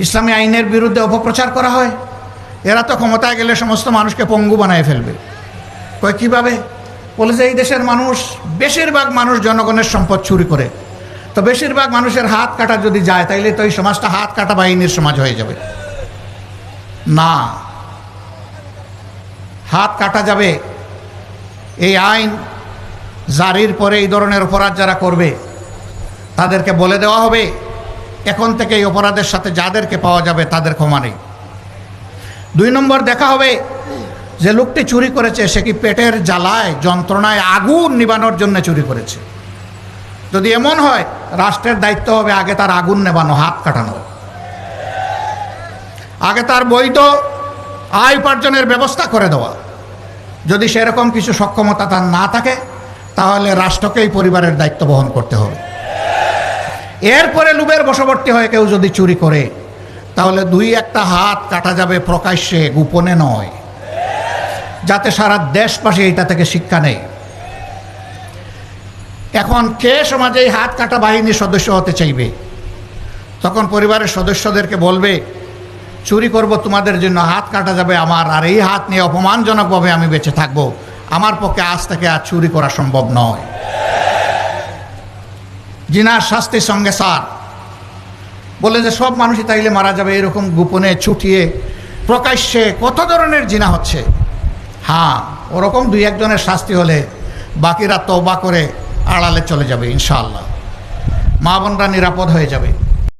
ইসলামী আইনের বিরুদ্ধে অপপ্রচার করা হয়। এরা তো ক্ষমতায় গেলে সমস্ত মানুষকে পঙ্গু বানায় ফেলবে। কয় কীভাবে? বলে যে এই দেশের মানুষ, বেশিরভাগ মানুষ জনগণের সম্পদ চুরি করে, তো বেশিরভাগ মানুষের হাত কাটা যদি যায় তাইলে তো এই সমাজটা হাত কাটা বাহিনীর সমাজ হয়ে যাবে। না, হাত কাটা যাবে। এই আইন জারির পরে এই ধরনের অপরাধ যারা করবে তাদেরকে বলে দেওয়া হবে এখন থেকে এই অপরাধের সাথে যাদেরকে পাওয়া যাবে তাদের ক্ষমা নেই। 2 নম্বর দেখা হবে যে লোকটি চুরি করেছে সে কি পেটের জ্বালায় যন্ত্রণায় আগুন নিবানোর জন্য চুরি করেছে। যদি এমন হয়, রাষ্ট্রের দায়িত্ব হবে আগে তার আগুন নেবানো, হাত কাটানো, আগে তার বৈধ আয় উপার্জনের ব্যবস্থা করে দেওয়া। যদি সেরকম কিছু সক্ষমতা তার না থাকে তাহলে রাষ্ট্রকেই পরিবারের দায়িত্ব বহন করতে হবে। এরপরে লোভের বশবর্তী হয়ে কেউ যদি চুরি করে তাহলে 2-1টা হাত কাটা যাবে প্রকাশ্যে, গোপনে নয়, যাতে সারা দেশবাসী এটা থেকে শিক্ষা নেয়। এখন কে সমাজে এই হাত কাটা বাহিনীর সদস্য হতে চাইবে? তখন পরিবারের সদস্যদেরকে বলবে চুরি করব তোমাদের জন্য, হাত কাটা যাবে আমার, আর এই হাত নিয়ে অপমানজনকভাবে আমি বেঁচে থাকবো, আমার পক্ষে আজ থেকে আর চুরি করা সম্ভব নয়। জিনার শাস্তির সঙ্গে স্যার বলে যে সব মানুষই তাইলে মারা যাবে, এরকম গোপনে ছুটিয়ে প্রকাশ্যে কত ধরনের জিনা হচ্ছে। হ্যাঁ, ওরকম 2-1 জনের শাস্তি হলে বাকিরা তওবা করে আড়ালে চলে যাবে ইনশাআল্লাহ, মা বোনরা নিরাপদ হয়ে যাবে।